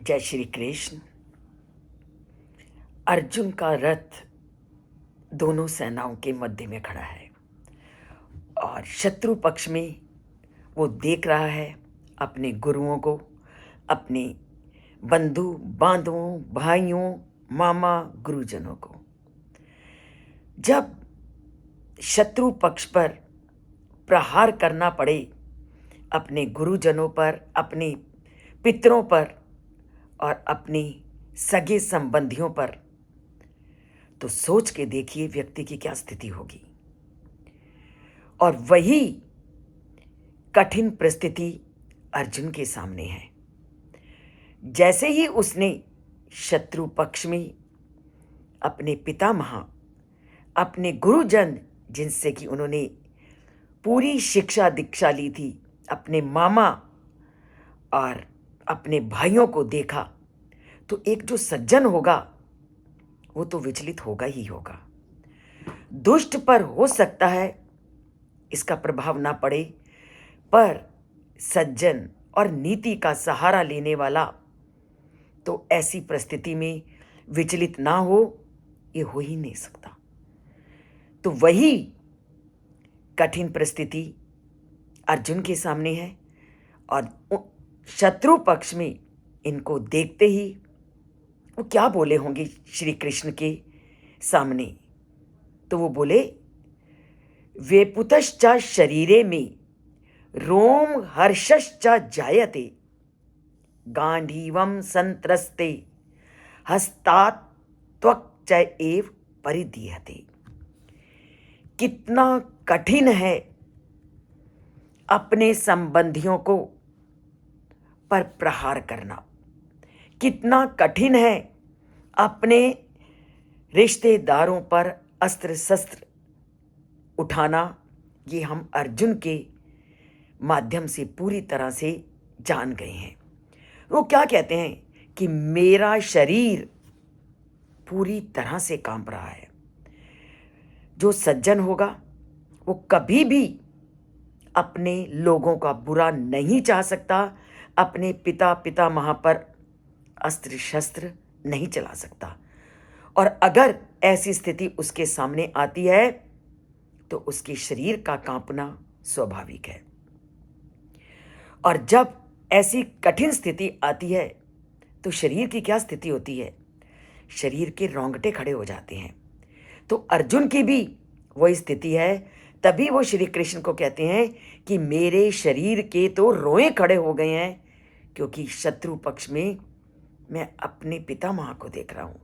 जय श्री कृष्ण। अर्जुन का रथ दोनों सेनाओं के मध्य में खड़ा है और शत्रु पक्ष में वो देख रहा है अपने गुरुओं को, अपने बंधु बांधवों, भाइयों, मामा, गुरुजनों को। जब शत्रु पक्ष पर प्रहार करना पड़े, अपने गुरुजनों पर, अपने पितरों पर और अपनी सगे संबंधियों पर, तो सोच के देखिए व्यक्ति की क्या स्थिति होगी। और वही कठिन परिस्थिति अर्जुन के सामने है। जैसे ही उसने शत्रु पक्ष में अपने पितामह, अपने गुरुजन, जिनसे कि उन्होंने पूरी शिक्षा दीक्षा ली थी, अपने मामा और अपने भाइयों को देखा, तो एक जो सज्जन होगा वो तो विचलित होगा ही होगा। दुष्ट पर हो सकता है इसका प्रभाव ना पड़े, पर सज्जन और नीति का सहारा लेने वाला तो ऐसी परिस्थिति में विचलित ना हो, ये हो ही नहीं सकता। तो वही कठिन परिस्थिति अर्जुन के सामने है और शत्रु पक्ष में इनको देखते ही वो क्या बोले होंगे श्री कृष्ण के सामने। तो वो बोले, वेपुतश्च शरीरे में रोम हर्षश्च जायते, गांडीवम संत्रस्ते हस्तात् त्वक् च एव परिदीयते। कितना कठिन है अपने संबंधियों को पर प्रहार करना, कितना कठिन है अपने रिश्तेदारों पर अस्त्र शस्त्र उठाना। ये हम अर्जुन के माध्यम से पूरी तरह से जान गए हैं। वो क्या कहते हैं कि मेरा शरीर पूरी तरह से कांप रहा है। जो सज्जन होगा वो कभी भी अपने लोगों का बुरा नहीं चाह सकता, अपने पितामह पर अस्त्र शस्त्र नहीं चला सकता। और अगर ऐसी स्थिति उसके सामने आती है तो उसके शरीर का कांपना स्वाभाविक है। और जब ऐसी कठिन स्थिति आती है तो शरीर की क्या स्थिति होती है? शरीर के रोंगटे खड़े हो जाते हैं। तो अर्जुन की भी वही स्थिति है। तभी वो श्री कृष्ण को कहते हैं कि मेरे शरीर के तो रोए खड़े हो गए हैं, क्योंकि शत्रु पक्ष में मैं अपने पितामह को देख रहा हूँ,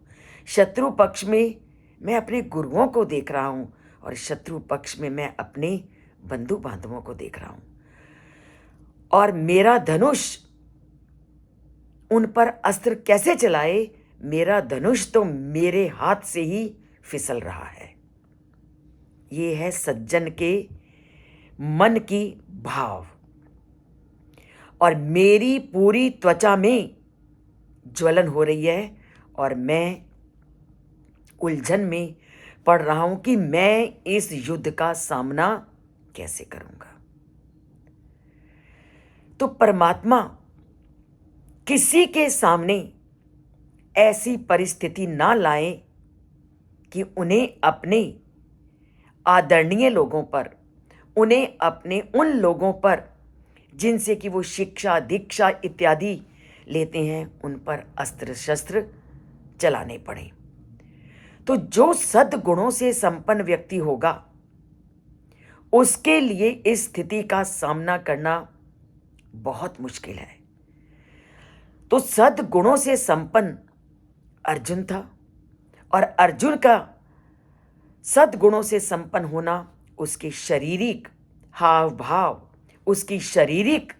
शत्रु पक्ष में मैं अपने गुरुओं को देख रहा हूँ, और शत्रु पक्ष में मैं अपने बंधु बांधवों को देख रहा हूँ। और मेरा धनुष उन पर अस्त्र कैसे चलाए? मेरा धनुष तो मेरे हाथ से ही फिसल रहा है। ये है सज्जन के मन की भाव। और मेरी पूरी त्वचा में ज्वलन हो रही है और मैं उलझन में पड़ रहा हूं कि मैं इस युद्ध का सामना कैसे करूंगा। तो परमात्मा किसी के सामने ऐसी परिस्थिति ना लाए कि उन्हें अपने आदरणीय लोगों पर, उन्हें अपने उन लोगों पर जिनसे कि वो शिक्षा दीक्षा इत्यादि लेते हैं, उन पर अस्त्र शस्त्र चलाने पड़े। तो जो सद्गुणों से संपन्न व्यक्ति होगा उसके लिए इस स्थिति का सामना करना बहुत मुश्किल है। तो सद्गुणों से संपन्न अर्जुन था, और अर्जुन का सद्गुणों से संपन्न होना उसके शारीरिक हाव भाव, उसकी शारीरिक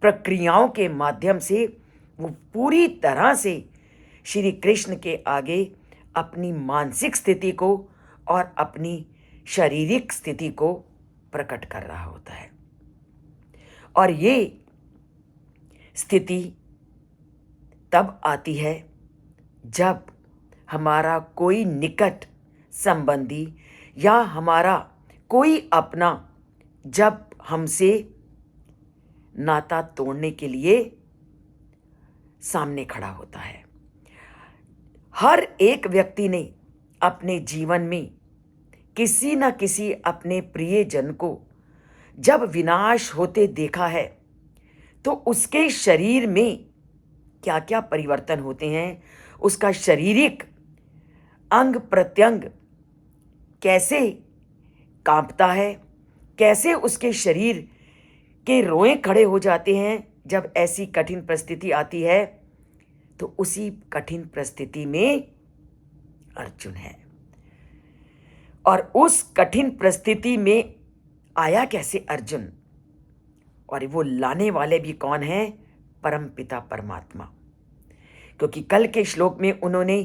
प्रक्रियाओं के माध्यम से वो पूरी तरह से श्री कृष्ण के आगे अपनी मानसिक स्थिति को और अपनी शारीरिक स्थिति को प्रकट कर रहा होता है। और ये स्थिति तब आती है जब हमारा कोई निकट संबंधी या हमारा कोई अपना जब हमसे नाता तोड़ने के लिए सामने खड़ा होता है। हर एक व्यक्ति ने अपने जीवन में किसी न किसी अपने प्रियजन को जब विनाश होते देखा है तो उसके शरीर में क्या क्या परिवर्तन होते हैं, उसका शारीरिक अंग प्रत्यंग कैसे कांपता है, कैसे उसके शरीर के रोए खड़े हो जाते हैं जब ऐसी कठिन परिस्थिति आती है। तो उसी कठिन परिस्थिति में अर्जुन है। और उस कठिन परिस्थिति में आया कैसे अर्जुन, और वो लाने वाले भी कौन हैं? परमपिता परमात्मा। क्योंकि कल के श्लोक में उन्होंने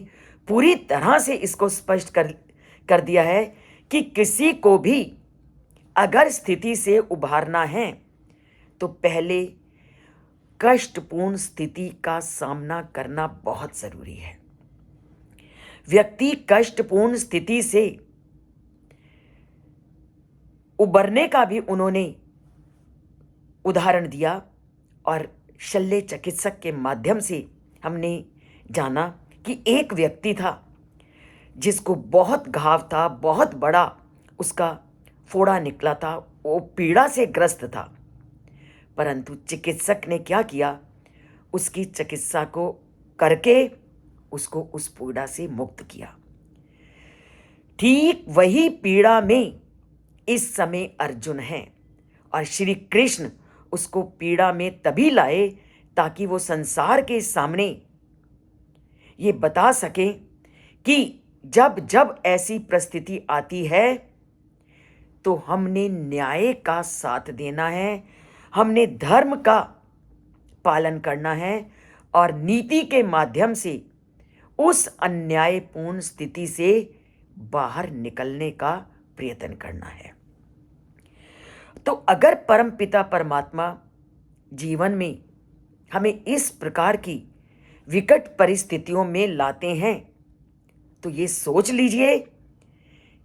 पूरी तरह से इसको स्पष्ट कर दिया है कि किसी को भी अगर स्थिति से उभारना है तो पहले कष्टपूर्ण स्थिति का सामना करना बहुत जरूरी है। व्यक्ति कष्टपूर्ण स्थिति से उबरने का भी उन्होंने उदाहरण दिया, और शल्य चिकित्सक के माध्यम से हमने जाना कि एक व्यक्ति था जिसको बहुत घाव था, बहुत बड़ा उसका फोड़ा निकला था, वो पीड़ा से ग्रस्त था। परंतु चिकित्सक ने क्या किया, उसकी चिकित्सा को करके उसको उस पीड़ा से मुक्त किया। ठीक वही पीड़ा में इस समय अर्जुन है, और श्री कृष्ण उसको पीड़ा में तभी लाए ताकि वो संसार के सामने ये बता सके कि जब जब ऐसी परिस्थिति आती है तो हमने न्याय का साथ देना है, हमने धर्म का पालन करना है, और नीति के माध्यम से उस अन्यायपूर्ण स्थिति से बाहर निकलने का प्रयत्न करना है। तो अगर परमपिता परमात्मा जीवन में हमें इस प्रकार की विकट परिस्थितियों में लाते हैं तो ये सोच लीजिए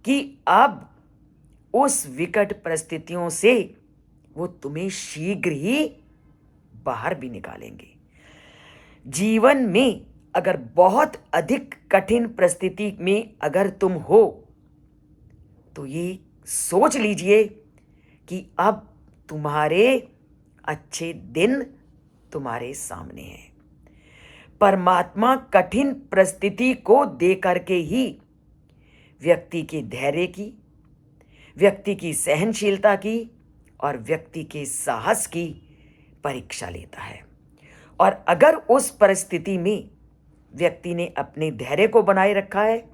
कि अब उस विकट परिस्थितियों से वो तुम्हें शीघ्र ही बाहर भी निकालेंगे। जीवन में अगर बहुत अधिक कठिन परिस्थिति में अगर तुम हो तो ये सोच लीजिए कि अब तुम्हारे अच्छे दिन तुम्हारे सामने हैं। परमात्मा कठिन परिस्थिति को दे करके ही व्यक्ति के धैर्य की, व्यक्ति की सहनशीलता की और व्यक्ति के साहस की परीक्षा लेता है। और अगर उस परिस्थिति में व्यक्ति ने अपने धैर्य को बनाए रखा है,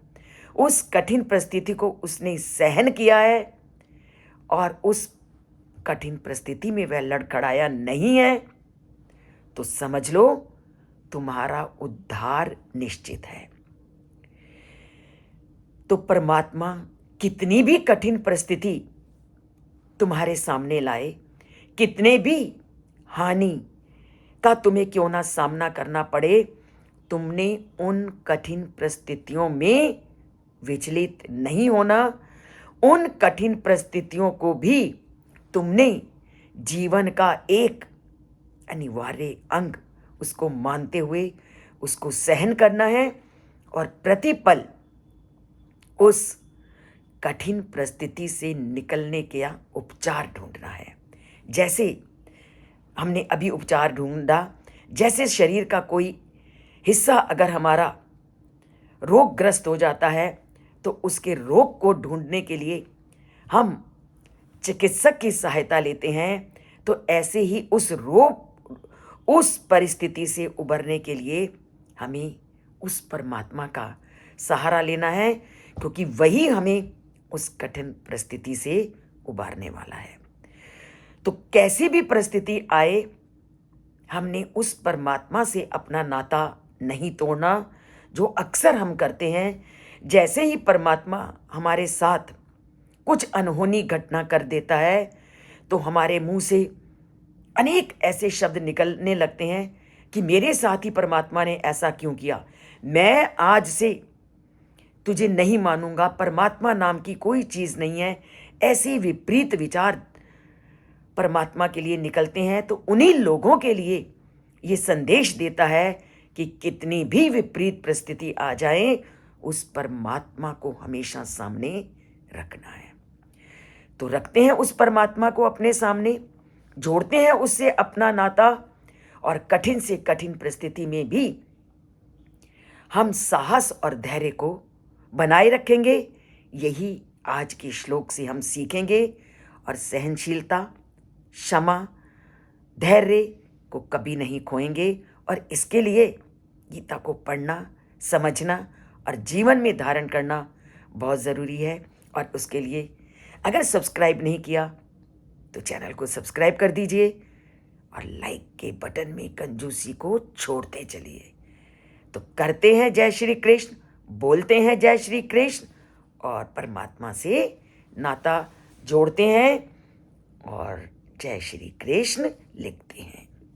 उस कठिन परिस्थिति को उसने सहन किया है और उस कठिन परिस्थिति में वह लड़खड़ाया नहीं है, तो समझ लो तुम्हारा उद्धार निश्चित है। तो परमात्मा कितनी भी कठिन परिस्थिति तुम्हारे सामने लाए, कितने भी हानि का तुम्हें क्यों ना सामना करना पड़े, तुमने उन कठिन परिस्थितियों में विचलित नहीं होना। उन कठिन परिस्थितियों को भी तुमने जीवन का एक अनिवार्य अंग उसको मानते हुए उसको सहन करना है और प्रतिपल उस कठिन परिस्थिति से निकलने का उपचार ढूंढना है। जैसे हमने अभी उपचार ढूंढा, जैसे शरीर का कोई हिस्सा अगर हमारा रोगग्रस्त हो जाता है तो उसके रोग को ढूंढने के लिए हम चिकित्सक की सहायता लेते हैं, तो ऐसे ही उस परिस्थिति से उबरने के लिए हमें उस परमात्मा का सहारा लेना है, क्योंकि वही हमें उस कठिन परिस्थिति से उबारने वाला है। तो कैसी भी परिस्थिति आए, हमने उस परमात्मा से अपना नाता नहीं तोड़ना, जो अक्सर हम करते हैं। जैसे ही परमात्मा हमारे साथ कुछ अनहोनी घटना कर देता है तो हमारे मुंह से अनेक ऐसे शब्द निकलने लगते हैं कि मेरे साथ ही परमात्मा ने ऐसा क्यों किया, मैं आज से तुझे नहीं मानूंगा, परमात्मा नाम की कोई चीज़ नहीं है। ऐसे विपरीत विचार परमात्मा के लिए निकलते हैं। तो उन्हीं लोगों के लिए ये संदेश देता है कि कितनी भी विपरीत परिस्थिति आ जाए, उस परमात्मा को हमेशा सामने रखना है। तो रखते हैं उस परमात्मा को अपने सामने, जोड़ते हैं उससे अपना नाता, और कठिन से कठिन परिस्थिति में भी हम साहस और धैर्य को बनाए रखेंगे। यही आज के श्लोक से हम सीखेंगे, और सहनशीलता, क्षमा, धैर्य को कभी नहीं खोएंगे। और इसके लिए गीता को पढ़ना, समझना और जीवन में धारण करना बहुत ज़रूरी है। और उसके लिए अगर सब्सक्राइब नहीं किया तो चैनल को सब्सक्राइब कर दीजिए, और लाइक के बटन में कंजूसी को छोड़ते चलिए। तो करते हैं जय श्री कृष्ण, बोलते हैं जय श्री कृष्ण, और परमात्मा से नाता जोड़ते हैं, और जय श्री कृष्ण लिखते हैं।